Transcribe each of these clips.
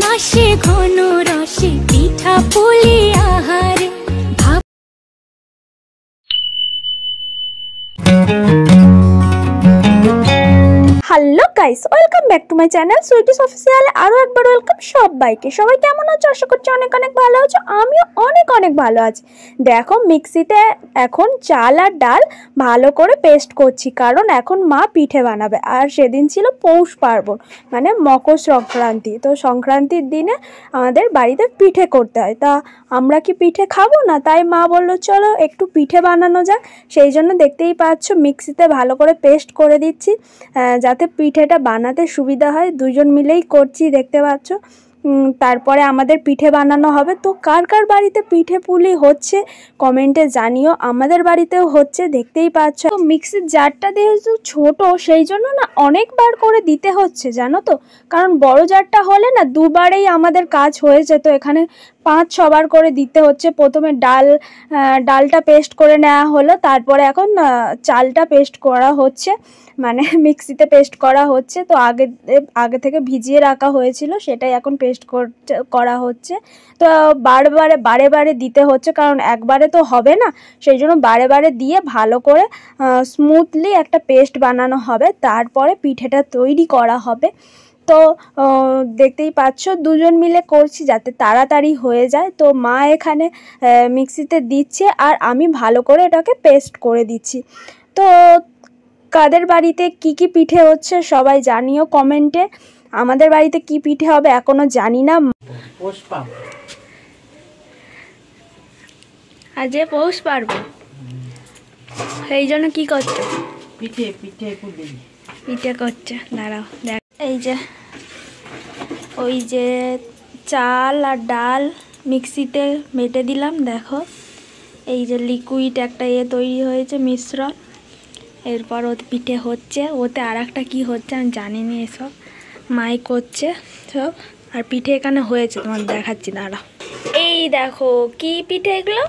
মাসে ঘন রসে পিঠা পুলি আহারে। Hello guys, welcome back to my channel sweeties official. আরও একবার ওয়েলকাম সবাইকে। সবাই কেমন আছো? আশা করছি অনেক অনেক ভালো আছো। আমিও অনেক অনেক ভালো আছি। দেখো, মিক্সিতে এখন চাল আর ডাল ভালো করে পেস্ট করছি, কারণ এখন মা পিঠে বানাবে। আর সেদিন ছিল পৌষ পার্বণ, মানে মকর সংক্রান্তি। তো সংক্রান্তির দিনে আমাদের বাড়িতে পিঠে করতে হয়। তা আমরা কি পিঠে খাবো না? তাই মা বললো চলো একটু পিঠে বানানো যাক। সেই জন্য দেখতেই পাচ্ছ মিক্সিতে ভালো করে পেস্ট করে দিচ্ছি, যাতে পিঠেটা বানাতে সুবিধা হয়। দুজন মিলেই করছি, দেখতে পাচ্ছ। তারপরে আমাদের পিঠে বানানো হবে। তো কার কার বাড়িতে পিঠে পুলি হচ্ছে কমেন্টে জানিও। আমাদের বাড়িতেও হচ্ছে, দেখতেই পাচ্ছ। তো মিক্সির জারটা যেহেতু ছোট, সেই জন্য না অনেকবার করে দিতে হচ্ছে, জানো তো। কারণ বড় জারটা হলে না দুবারেই আমাদের কাজ হয়ে যেত। এখানে 5-6 বার করে দিতে হচ্ছে। প্রথমে ডালটা পেস্ট করে নেওয়া হলো, তারপরে এখন চালটা পেস্ট করা হচ্ছে, মানে মিক্সিতে পেস্ট করা হচ্ছে। তো আগে থেকে ভিজিয়ে রাখা হয়েছিল, সেটাই এখন পেস্ট করা হচ্ছে। তো বারে বারে দিতে হচ্ছে, কারণ একবারে তো হবে না। সেই জন্য বারে বারে দিয়ে ভালো করে স্মুথলি একটা পেস্ট বানানো হবে, তারপরে পিঠেটা তৈরি করা হবে। তো দেখতেই পাচ্ছ দুজন মিলে করছি যাতে তাড়াতাড়ি হয়ে যায়। তো মা এখানে মিক্সিতে দিচ্ছে আর আমি ভালো করে এটাকে পেস্ট করে দিচ্ছি। তো কাদের বাড়িতে কি কি পিঠে হচ্ছে সবাই জানিও কমেন্টে। আমাদের বাড়িতে কি পিঠে হবে এখনো জানি না। আজ পৌষ পার্বণ, সেই জন্য কি করছো? পিঠে করছে। দাঁড়াও দেখ, এই যে ওই যে চাল আর ডাল মিক্সিতে বেটে দিলাম। দেখো, এই যে লিকুইড একটা তৈরি হয়েছে, মিশ্রণ। এরপর ওতে পিঠে হচ্ছে, ওতে আর একটা কী হচ্ছে আমি জানি না, এসব মাই করছে সব। আর পিঠে এখানে হয়েছে, তোমার দেখাচ্ছি, দাঁড়াও। এই দেখো কি পিঠে এগুলো?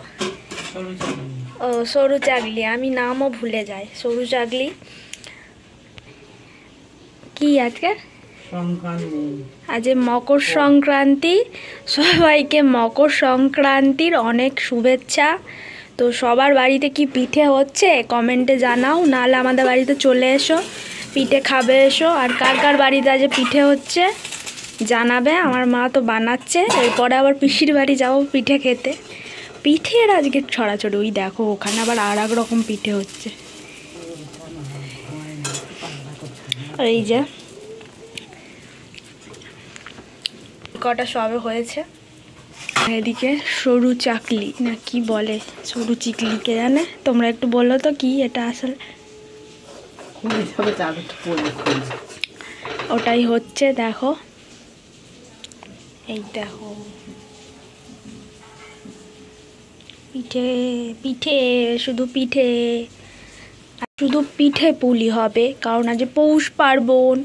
ও, সরু চাগলি। আমি নামও ভুলে যাই, সরু চাগলি। কি আজকে? আজ মকর সংক্রান্তি। সবাইকে মকর সংক্রান্তির অনেক শুভেচ্ছা। তো সবার বাড়িতে কি পিঠে হচ্ছে কমেন্টে জানাও, নাহলে আমাদের বাড়িতে চলে এসো, পিঠে খাবে এসো। আর কার কার বাড়িতে আজ পিঠে হচ্ছে জানাবে। আমার মা তো বানাচ্ছে, এরপরে আবার পিসির বাড়ি যাবো পিঠে খেতে। পিঠের আজকে ছড়াছড়ি। ওই দেখো ওখানে আবার আর এক রকম পিঠে হচ্ছে। এই যে কটা সবে হয়েছে। এদিকে সরু চাকলি না কি বলে, সরু চিকলিকে জানে। তোমরা একটু বলো তো কি এটা আসলে? ওটাই হচ্ছে, দেখো। এই দেখো পিঠে পিঠে, শুধু পিঠে, শুধু পিঠে পুলি হবে। কারণ আজ পৌষ পার্বণ,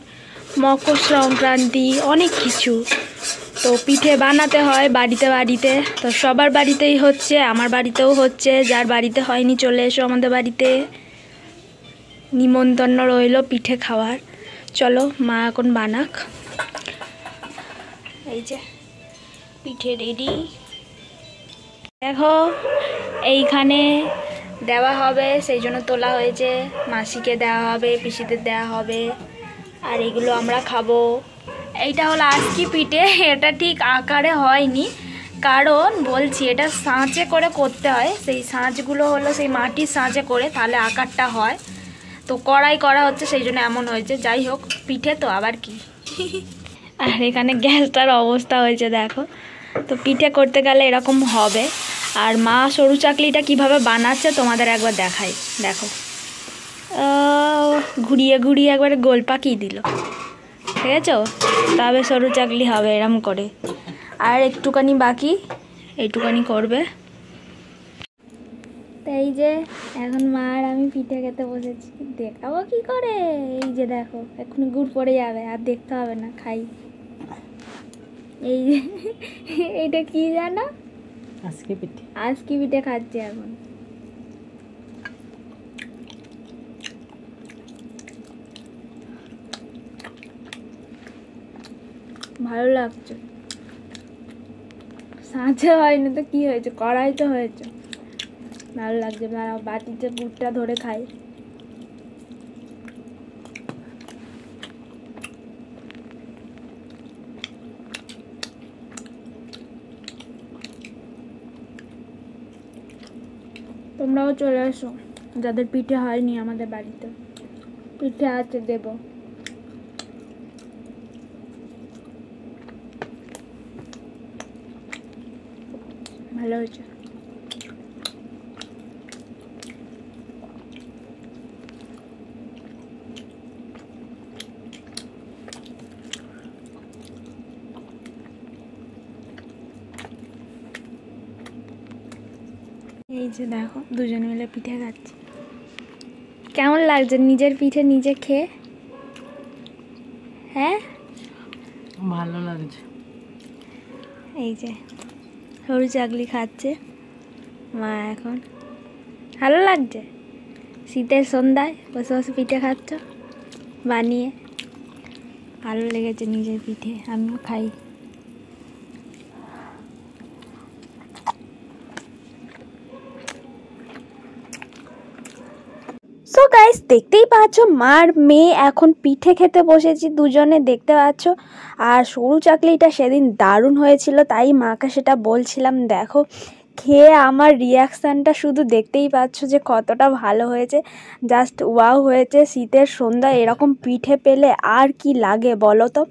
মকর সংক্রান্তি, অনেক কিছু। তো পিঠে বানাতে হয় বাড়িতে বাড়িতে। তো সবার বাড়িতেই হচ্ছে, আমার বাড়িতেও হচ্ছে। যার বাড়িতে হয়নি চলে এসো আমাদের বাড়িতে, নিমন্ত্রণ রইল পিঠে খাওয়ার। চলো মা এখন বানাক। এই যে পিঠে রেডি। দেখো এইখানে দেওয়া হবে, সেই জন্য তোলা হয়েছে। মাসিকে দেওয়া হবে, পিসিদের দেওয়া হবে, আর এগুলো আমরা খাবো। এইটা হলো আজকি পিঠে। এটা ঠিক আকারে হয়নি, কারণ বলছি এটা সাঁচে করে করতে হয়। সেই সাঁচগুলো হলো সেই মাটির সাঁচে করে, তাহলে আকারটা হয়। তো কড়াই করা হচ্ছে, সেই জন্য এমন হয়েছে। যাই হোক, পিঠে তো আবার কি। আর এখানে গ্যাসটার অবস্থা হয়েছে দেখো। তো পিঠে করতে গেলে এরকম হবে। আর মা সরু চাকলিটা কিভাবে বানাচ্ছে তোমাদের একবার দেখাই। দেখো, ঘুরিয়ে ঘুরিয়ে একবারে গোল পাকিয়ে দিল, ঠিক আছে? তবে সরু চাকলি হবে এরম করে। আর একটুখানি বাকি, এইটুখানি করবে। তাই যে এখন মা আর আমি পিঠে খেতে বসেছি। দেখাবো কি করে? এই যে দেখো, এখন গুড় পড়ে যাবে, আর দেখতে হবে না। খাই। এই যে এইটা কি জানো? আজকে পিঠে খাচ্ছি এখন। ভালো লাগছে। সাঁচে হয়নি তো কি হয়েছে, কড়াই তো হয়েছে। ভালো লাগছে, বাটিতে গুড়টা ধরে খাই। তোমরাও চলে এসো, যাদের পিঠে হয়নি আমাদের বাড়িতে। পিঠে আছে, দেব। ভালো হয়েছে। এই যে দেখো, দুজনে মিলে পিঠে খাচ্ছি। কেমন লাগছে নিজের পিঠে নিজে খেয়ে? হ্যাঁ, ভালো লাগছে। এই যে সরু চাকলি খাচ্ছে মা এখন। ভালো লাগছে শীতের সন্ধ্যায় বসে বসে পিঠে খাচ্ছ বানিয়ে। ভালো লেগেছে নিজের পিঠে, আমিও খাই। সো গাইস, দেখতেই পাচ্ছ মার মেয়ে এখন পিঠে খেতে বসেছি দুজনে, দেখতে পাচ্ছ। আর সরু চাকলিটা সেদিন দারুণ হয়েছিল, তাই মাকে সেটা বলছিলাম। দেখো খেয়ে আমার রিয়াকশানটা শুধু দেখতেই পাচ্ছ যে কতটা ভালো হয়েছে। জাস্ট ওয়াও হয়েছে। শীতের সন্ধ্যায় এরকম পিঠে পেলে আর কি লাগে বলো তো।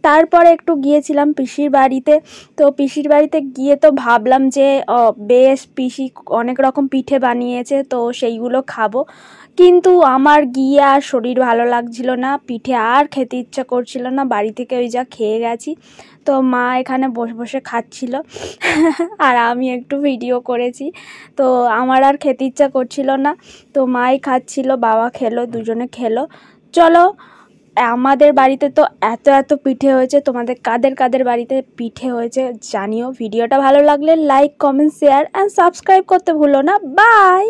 তারপরে একটু গিয়েছিলাম পিসির বাড়িতে। তো পিসির বাড়িতে গিয়ে তো ভাবলাম যে বেশ পিসি অনেক রকম পিঠে বানিয়েছে, তো সেইগুলো খাবো। কিন্তু আমার গিয়ে আর শরীর ভালো লাগছিল না, পিঠে আর খেতে ইচ্ছা করছিল না, বাড়ি থেকে ওই যা খেয়ে গেছি। তো মা এখানে বসে বসে খাচ্ছিল আর আমি একটু ভিডিও করেছি। তো আমার আর খেতে ইচ্ছা করছিল না, তো মাই খাচ্ছিল, বাবা খেলো, দুজনে খেলো। চলো, আমাদের বাড়িতে তো এত এত পিঠে হয়েছে, তোমাদের কাদের কাদের বাড়িতে পিঠে হয়েছে জানিও। ভিডিওটা ভালো লাগলে like, comment, share and subscribe করতে ভুলো না। বাই।